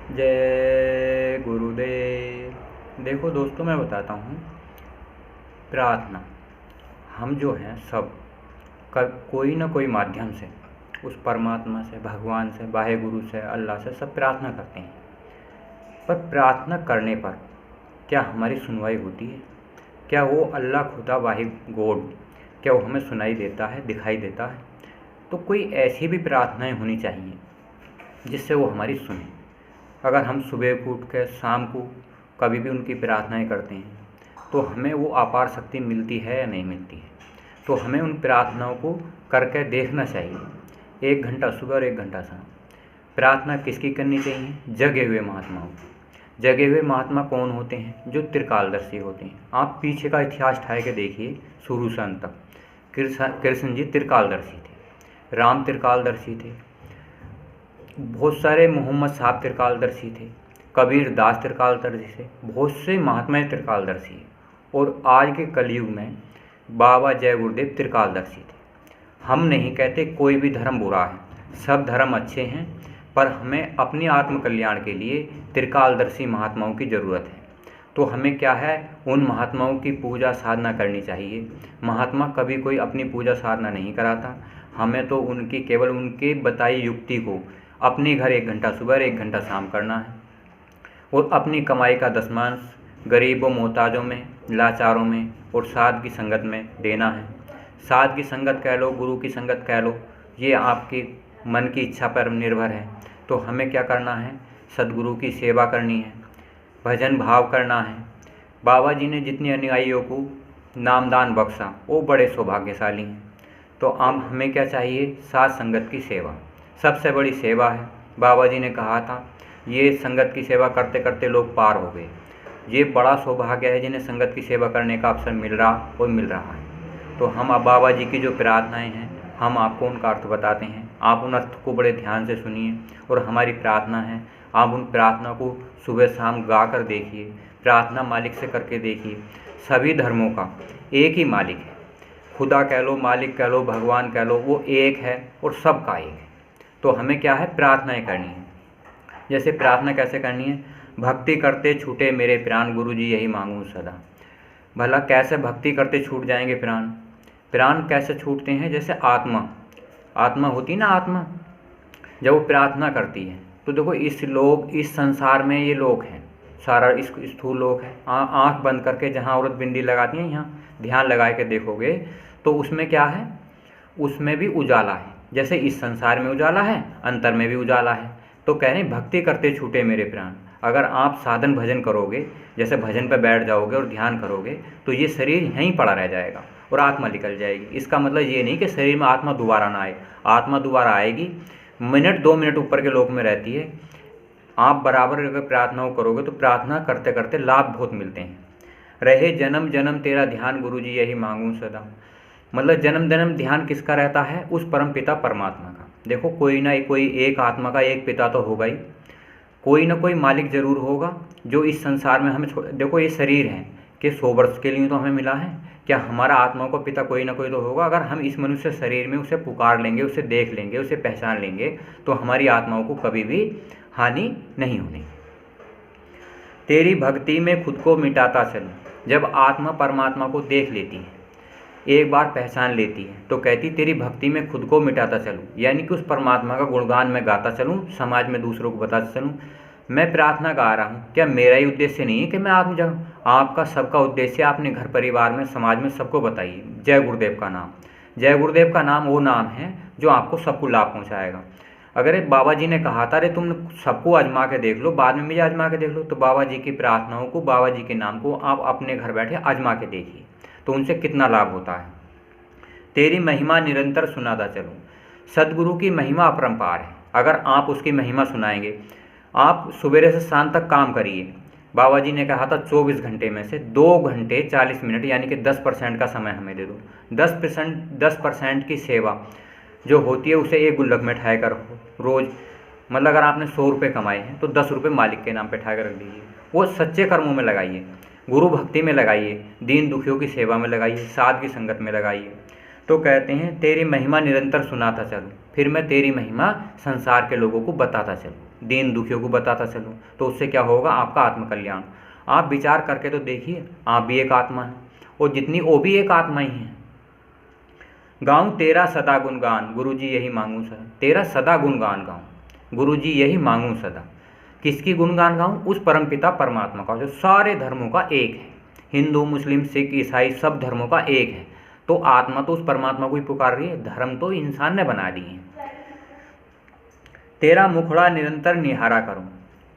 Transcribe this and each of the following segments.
जय गुरुदेव। देखो दोस्तों, मैं बताता हूँ। प्रार्थना हम जो हैं सब कोई ना कोई माध्यम से उस परमात्मा से, भगवान से, वाहे गुरु से, अल्लाह से सब प्रार्थना करते हैं। पर प्रार्थना करने पर क्या हमारी सुनवाई होती है? क्या वो अल्लाह, खुदा, वाहे गॉड, क्या वो हमें सुनाई देता है, दिखाई देता है? तो कोई ऐसी भी प्रार्थनाएं होनी चाहिए जिससे वो हमारी सुने। अगर हम सुबह को उठ कर शाम को कभी भी उनकी प्रार्थनाएं करते हैं तो हमें वो अपार शक्ति मिलती है या नहीं मिलती है। तो हमें उन प्रार्थनाओं को करके देखना चाहिए। 1 घंटा सुबह और 1 घंटा शाम। प्रार्थना किसकी करनी चाहिए? जगे हुए महात्माओं की। जगे हुए महात्मा कौन होते हैं? जो त्रिकालदर्शी होते हैं। आप पीछे का इतिहास ठाए के देखिए, शुरू से अंत तक। कृष्ण जी त्रिकालदर्शी थे, राम त्रिकालदर्शी थे, बहुत सारे मोहम्मद साहब त्रिकालदर्शी थे, कबीर दास त्रिकालदर्शी थे, बहुत से महात्माएं त्रिकालदर्शी हैं। और आज के कलयुग में बाबा जय गुरुदेव त्रिकालदर्शी थे। हम नहीं कहते कोई भी धर्म बुरा है, सब धर्म अच्छे हैं, पर हमें अपनी आत्म कल्याण के लिए त्रिकालदर्शी महात्माओं की ज़रूरत है। तो हमें क्या है, उन महात्माओं की पूजा साधना करनी चाहिए। महात्मा कभी कोई अपनी पूजा साधना नहीं कराता। हमें तो उनकी, केवल उनके बताई युक्ति को अपने घर 1 घंटा सुबह और 1 घंटा शाम करना है, और अपनी कमाई का दशमांश गरीबों, मोहताजों में, लाचारों में और साध की संगत में देना है। साध की संगत कह लो, गुरु की संगत कह लो, ये आपकी मन की इच्छा पर निर्भर है। तो हमें क्या करना है? सदगुरु की सेवा करनी है, भजन भाव करना है। बाबा जी ने जितने अनुयायियों को नामदान बख्शा वो बड़े सौभाग्यशाली हैं। तो अब हमें क्या चाहिए? साध संगत की सेवा सबसे बड़ी सेवा है। बाबा जी ने कहा था, ये संगत की सेवा करते करते लोग पार हो गए। ये बड़ा सौभाग्य है जिन्हें संगत की सेवा करने का अवसर मिल रहा है। तो हम अब बाबा जी की जो प्रार्थनाएं हैं, हम आपको उनका अर्थ बताते हैं। आप उन अर्थ को बड़े ध्यान से सुनिए। और हमारी प्रार्थना है, आप उन प्रार्थना को सुबह शाम गा कर देखिए, प्रार्थना मालिक से करके देखिए। सभी धर्मों का एक ही मालिक है, खुदा कह लो, मालिक कह लो, भगवान कह लो, वो एक है और सबका एक है। तो हमें क्या है? प्रार्थनाएं करनी है। जैसे प्रार्थना कैसे करनी है? भक्ति करते छूटे मेरे प्राण, गुरु जी यही मांगूं सदा। भला कैसे भक्ति करते छूट जाएंगे प्राण? प्राण कैसे छूटते हैं? जैसे आत्मा होती ना, आत्मा जब वो प्रार्थना करती है तो देखो, इस संसार में ये लोग हैं, सारा इस स्थूल लोक है। आँख बंद करके जहाँ औरत बिंदी लगाती है, यहाँ ध्यान लगा के देखोगे तो उसमें क्या है? उसमें भी उजाला है। जैसे इस संसार में उजाला है, अंतर में भी उजाला है। तो कह रहे हैं भक्ति करते छूटे मेरे प्राण। अगर आप साधन भजन करोगे, जैसे भजन पर बैठ जाओगे और ध्यान करोगे, तो ये शरीर यहीं पड़ा रह जाएगा और आत्मा निकल जाएगी। इसका मतलब ये नहीं कि शरीर में आत्मा दोबारा ना आए। आत्मा दोबारा आएगी, मिनट 2 मिनट ऊपर के लोक में रहती है। आप बराबर अगर प्रार्थनाओं करोगे तो प्रार्थना करते करते लाभ बहुत मिलते हैं। रहे जन्म जन्म तेरा ध्यान, गुरु जी यही मांगूं सदा। मतलब जन्म जन्म ध्यान किसका रहता है? उस परम पिता परमात्मा का। देखो, कोई ना कोई एक आत्मा का एक पिता तो होगा ही, कोई ना कोई मालिक ज़रूर होगा जो इस संसार में हमें देखो, ये शरीर है कि 100 वर्ष के लिए तो हमें मिला है। क्या हमारा आत्माओं का पिता कोई ना कोई तो होगा? अगर हम इस मनुष्य शरीर में उसे पुकार लेंगे, उसे देख लेंगे, उसे पहचान लेंगे, तो हमारी आत्माओं को कभी भी हानि नहीं होनी। तेरी भक्ति में खुद को मिटाता चलूं। जब आत्मा परमात्मा को देख लेती है, एक बार पहचान लेती है, तो कहती तेरी भक्ति में खुद को मिटाता चलूं, यानी कि उस परमात्मा का गुणगान मैं गाता चलूं, समाज में दूसरों को बताता चलूं। मैं प्रार्थना गा रहा हूं, क्या मेरा ही उद्देश्य नहीं है कि मैं आत्म जाऊँ? आपका, सबका उद्देश्य अपने घर परिवार में, समाज में सबको बताइए जय गुरुदेव का नाम। जय गुरुदेव का नाम वो नाम है जो आपको सबको लाभ पहुँचाएगा। अगर बाबा जी ने कहा था, अरे तुम सबको आजमा के देख लो, बाद में मुझे आजमा के देख लो, तो बाबा जी की प्रार्थनाओं को, बाबा जी के नाम को आप अपने घर बैठे आजमा के देखिए, तो उनसे कितना लाभ होता है। तेरी महिमा निरंतर सुनाता चलूं। सदगुरु की महिमा अपरंपार है। अगर आप उसकी महिमा सुनाएंगे, आप सुबह से शाम तक काम करिए। बाबा जी ने कहा था 24 घंटे में से 2 घंटे 40 मिनट, यानी कि 10% का समय हमें दे दो। 10% की सेवा जो होती है उसे एक गुल्लक में ठाए कर रखो रोज़। मतलब अगर आपने 100 रुपये कमाए हैं तो 10 रुपये मालिक के नाम पे ठाए कर रख दीजिए। वो सच्चे कर्मों में लगाइए, गुरु भक्ति में लगाइए, दीन दुखियों की सेवा में लगाइए, साध की संगत में लगाइए। तो कहते हैं तेरी महिमा निरंतर सुनाता चलूँ, फिर मैं तेरी महिमा संसार के लोगों को बताता चलूँ। दीन दुखियों को बताता चलूँ, तो उससे क्या होगा, आपका आत्मकल्याण। आप विचार करके तो देखिए, आप भी एक आत्मा है और जितनी वो भी एक आत्मा ही है। गाऊं तेरा सदा गुणगान गुरुजी यही मांगू सदा, तेरा सदा गुणगान गाऊं गुरुजी यही मांगू सदा। किसकी गुणगान गाऊं? उस परमपिता परमात्मा का, जो सारे धर्मों का एक है। हिंदू मुस्लिम सिख ईसाई सब धर्मों का एक है। तो आत्मा तो उस परमात्मा को ही पुकार रही है, धर्म तो इंसान ने बना दिए हैं। तेरा मुखड़ा निरंतर निहारा करूं,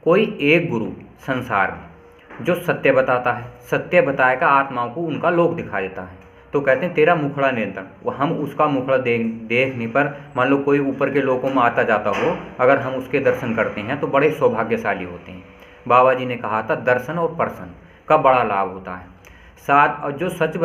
कोई एक गुरु संसार में जो सत्य बताता है, सत्य बताएगा आत्माओं को, उनका लोक दिखा देता है। तो कहते हैं तेरा मुखड़ा निरंतर, वो हम उसका मुखड़ा देखने पर, मान लो कोई ऊपर के लोकों में आता जाता हो, अगर हम उसके दर्शन करते हैं तो बड़े सौभाग्यशाली होते हैं। बाबा जी ने कहा था दर्शन और प्रसन का बड़ा लाभ होता है। साथ और जो सच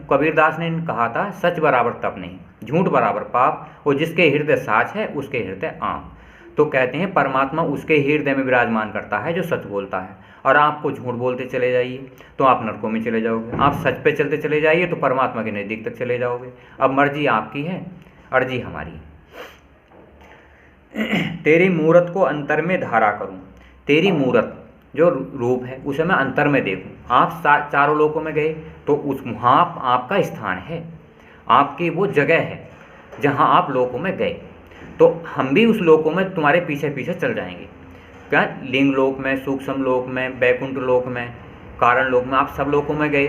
कबीरदास ने कहा था, सच बराबर तप नहीं, झूठ बराबर पाप, और जिसके हृदय साच है उसके हृदय आम। तो कहते हैं परमात्मा उसके हृदय में विराजमान करता है जो सच बोलता है। और आपको झूठ बोलते चले जाइए तो आप नरकों में चले जाओगे, आप सच पे चलते चले जाइए तो परमात्मा के नज़दीक तक चले जाओगे। अब मर्जी आपकी है, अर्जी हमारी है। तेरी मूरत को अंतर में धारा करूं, तेरी मूरत जो रूप है उसे मैं अंतर में देखूं। आप चारों लोकों में गए तो उस वहाँ आपका स्थान है, आपकी वो जगह है जहाँ आप लोकों में गए, तो हम भी उस लोकों में तुम्हारे पीछे पीछे चल जाएंगे। क्या लिंग लोक में, सूक्ष्म लोक में, वैकुंठ लोक में, कारण लोक में, आप सब लोकों में गए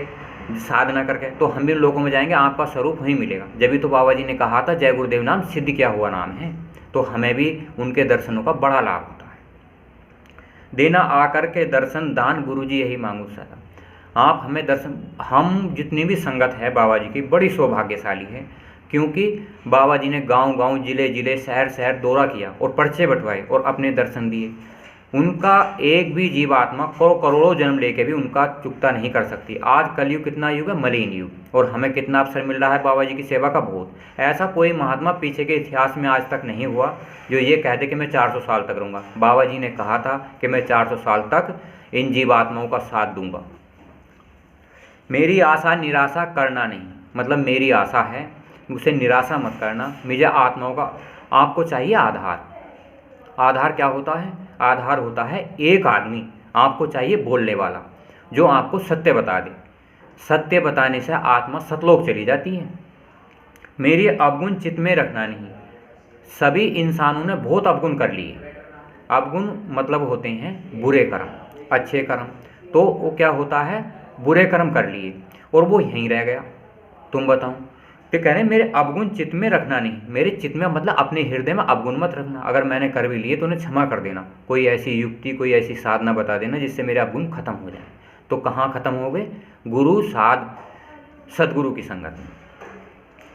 साधना करके, तो हम भी लोकों में जाएंगे, आपका स्वरूप वहीं मिलेगा। जब भी तो बाबा जी ने कहा था जय गुरुदेव नाम सिद्ध किया हुआ नाम है, तो हमें भी उनके दर्शनों का बड़ा लाभ होता है। देना आकर के दर्शन दान गुरुजी यही मांगू सदा। आप हमें दर्शन, हम जितनी भी संगत है बाबा जी की बड़ी सौभाग्यशाली है, क्योंकि बाबा जी ने गांव गांव जिले जिले शहर शहर दौरा किया और पर्चे बंटवाए और अपने दर्शन दिए। उनका एक भी जीवात्मा करोड़ों जन्म लेके भी उनका चुकता नहीं कर सकती। आज कलयुग कितना युग है, मलिन युग, और हमें कितना अवसर मिल रहा है बाबा जी की सेवा का, बहुत। ऐसा कोई महात्मा पीछे के इतिहास में आज तक नहीं हुआ जो ये कह दे कि मैं 400 साल तक रहूँगा। बाबा जी ने कहा था कि मैं 400 साल तक इन जीवात्माओं का साथ दूंगा। मेरी आशा निराशा करना नहीं, मतलब मेरी आशा है, उसे निराशा मत करना। मुझे आत्माओं का, आपको चाहिए आधार। आधार क्या होता है? आधार होता है एक आदमी, आपको चाहिए बोलने वाला जो आपको सत्य बता दे। सत्य बताने से आत्मा सतलोक चली जाती है। मेरी अवगुण चित्त में रखना नहीं। सभी इंसानों ने बहुत अवगुण कर लिए। अवगुण मतलब होते हैं बुरे कर्म, अच्छे कर्म, तो वो क्या होता है, बुरे कर्म कर लिए और वो यहीं रह गया। तुम बताओ, तो कह रहे हैं मेरे अवगुण चित्त में रखना नहीं। मेरे चित्त में मतलब अपने हृदय में अवगुण मत रखना। अगर मैंने कर भी लिए तो उन्हें क्षमा कर देना। कोई ऐसी युक्ति, कोई ऐसी साधना बता देना जिससे मेरे अवगुण खत्म हो जाए। तो कहाँ खत्म हो गए? गुरु साध सदगुरु की संगत में।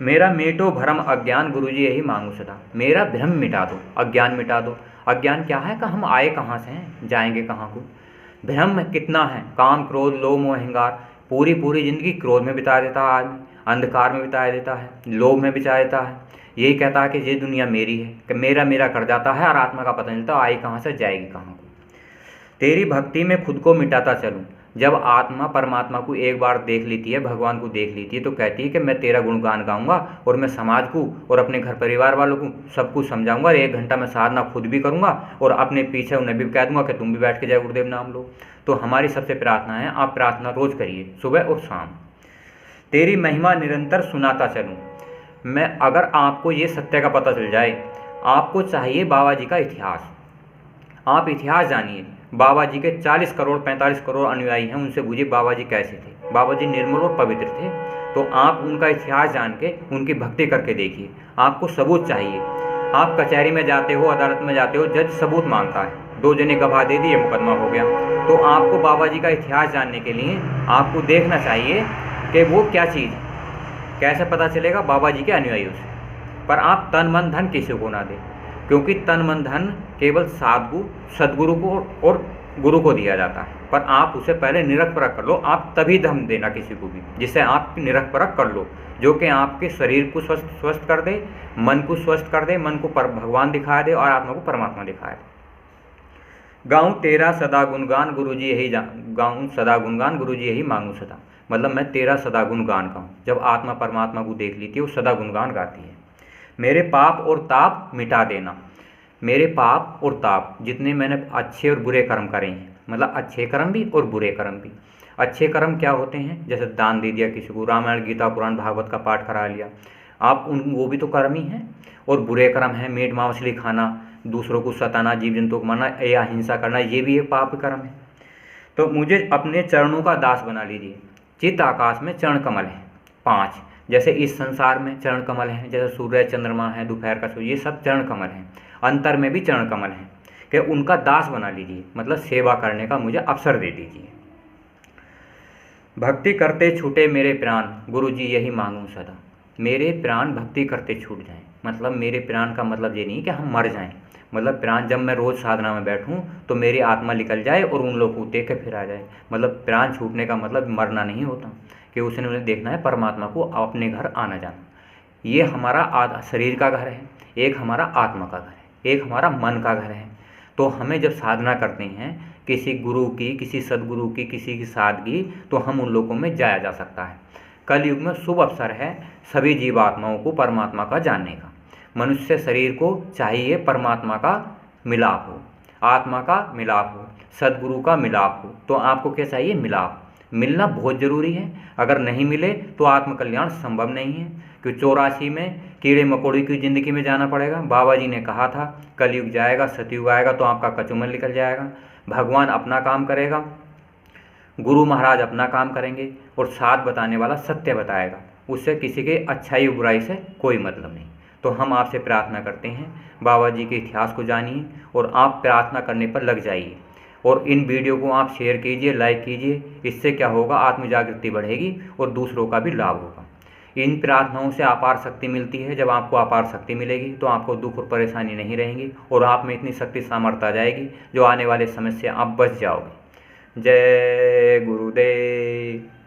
मेरा मेटो भ्रम अज्ञान गुरुजी यही मांगू सदा। मेरा भ्रम मिटा दो, अज्ञान मिटा दो। अज्ञान क्या है? कि हम आए कहाँ से हैं, जाएंगे कहाँ को। भ्रम कितना है? काम क्रोध लोभ मोह अहंकार, पूरी जिंदगी क्रोध में बिता देता है आदमी, अंधकार में बिता देता है, लोभ में बिता देता है। यही कहता है कि ये दुनिया मेरी है, कि मेरा मेरा कर जाता है और आत्मा का पता नहीं चलता आई कहाँ से जाएगी कहाँ को। तेरी भक्ति में खुद को मिटाता चलूँ। जब आत्मा परमात्मा को एक बार देख लेती है, भगवान को देख लेती है, तो कहती है कि मैं तेरा गुणगान गाऊंगा और मैं समाज को और अपने घर परिवार वालों को सबको समझाऊंगा। 1 घंटा मैं साधना खुद भी करूंगा और अपने पीछे उन्हें भी कह दूंगा कि तुम भी बैठ के जय गुरुदेव नाम लो। तो हमारी सबसे प्रार्थना है, आप प्रार्थना रोज़ करिए, सुबह और शाम। तेरी महिमा निरंतर सुनाता चलूँ मैं। अगर आपको ये सत्य का पता चल जाए, आपको चाहिए बाबा जी का इतिहास। आप इतिहास जानिए। बाबा जी के 40 करोड़ 45 करोड़ अनुयायी हैं, उनसे पूछिए बाबा जी कैसे थे। बाबा जी निर्मल और पवित्र थे। तो आप उनका इतिहास जान के उनकी भक्ति करके देखिए। आपको सबूत चाहिए। आप कचहरी में जाते हो, अदालत में जाते हो, जज सबूत मांगता है, 2 जने गवाह दे दिए, मुकदमा हो गया। तो आपको बाबा जी का इतिहास जानने के लिए आपको देखना चाहिए कि वो क्या चीज़ है। कैसे पता चलेगा? बाबा जी के अनुयायियों से। पर आप तन मन धन किसी को ना दें, क्योंकि तन मन धन केवल सदगुरु को और गुरु को दिया जाता है। पर आप उसे पहले निरख परख कर लो, आप तभी धन देना किसी को भी, जिससे आप निरख परख कर लो, जो कि आपके शरीर को स्वस्थ कर दे, मन को स्वस्थ कर दे, मन को भगवान दिखा दे और आत्मा को परमात्मा दिखा दे। गाऊं तेरा सदा गुणगान गुरुजी यही गाऊं सदा गुणगान गुरुजी यही मांगू सदा। मतलब मैं तेरा सदा गुणगान गाऊं। जब आत्मा परमात्मा को देख लेती है वो सदा गुणगान गाती है। मेरे पाप और ताप मिटा देना। मेरे पाप और ताप जितने मैंने अच्छे और बुरे कर्म करे हैं, मतलब अच्छे कर्म भी और बुरे कर्म भी। अच्छे कर्म क्या होते हैं, जैसे दान दे दिया किसी को, रामायण गीता पुराण भागवत का पाठ करा लिया, आप उन वो भी तो कर्म ही हैं। और बुरे कर्म हैं, मीट मछली खाना, दूसरों को सताना, जीव जंतु को मारना या हिंसा करना, ये भी एक पाप कर्म है। तो मुझे अपने चरणों का दास बना लीजिए। चित्त आकाश में चरण कमल हैं 5, जैसे इस संसार में चरण कमल हैं, जैसे सूर्य चंद्रमा है, दोपहर का सूर्य, ये सब चरण कमल हैं। अंतर में भी चरण कमल हैं कि उनका दास बना लीजिए, मतलब सेवा करने का मुझे अवसर दे दीजिए। भक्ति करते छूटे मेरे प्राण, गुरु जी यही मांगूं सदा। मेरे प्राण भक्ति करते छूट जाएं, मतलब मेरे प्राण का मतलब ये नहीं कि हम मर जाएं, मतलब प्राण जब मैं रोज़ साधना में बैठूं तो मेरी आत्मा निकल जाए और उन लोगों को देख के फिर आ जाए। मतलब प्राण छूटने का मतलब मरना नहीं होता, कि उसने उन्हें देखना है परमात्मा को अपने घर आना जाना। ये हमारा शरीर का घर है, एक हमारा आत्मा का घर है, एक हमारा मन का घर है। तो हमें जब साधना करते हैं किसी गुरु की, किसी सदगुरु की, किसी की सादगी, तो हम उन लोगों में जाया जा सकता है। कल युग में शुभ अवसर है सभी जीवात्माओं को परमात्मा का जानने का। मनुष्य शरीर को चाहिए परमात्मा का मिलाप हो, आत्मा का मिलाप हो, सदगुरु का मिलाप हो। तो आपको क्या चाहिए, मिलाप। मिलना बहुत ज़रूरी है, अगर नहीं मिले तो आत्मकल्याण संभव नहीं है। कि 84 में कीड़े मकोड़े की ज़िंदगी में जाना पड़ेगा। बाबा जी ने कहा था कलयुग जाएगा, सतयुग आएगा तो आपका कचुमल निकल जाएगा। भगवान अपना काम करेगा, गुरु महाराज अपना काम करेंगे और साथ बताने वाला सत्य बताएगा। उससे किसी के अच्छाई बुराई से कोई मतलब नहीं। तो हम आपसे प्रार्थना करते हैं बाबा जी के इतिहास को जानिए और आप प्रार्थना करने पर लग जाइए। और इन वीडियो को आप शेयर कीजिए, लाइक कीजिए। इससे क्या होगा, आत्म जागृति बढ़ेगी और दूसरों का भी लाभ होगा। इन प्रार्थनाओं से अपार शक्ति मिलती है। जब आपको अपार शक्ति मिलेगी तो आपको दुख और परेशानी नहीं रहेंगी और आप में इतनी शक्ति सामर्थ्य आ जाएगी जो आने वाले समय से आप बच जाओगे। जय गुरुदेव।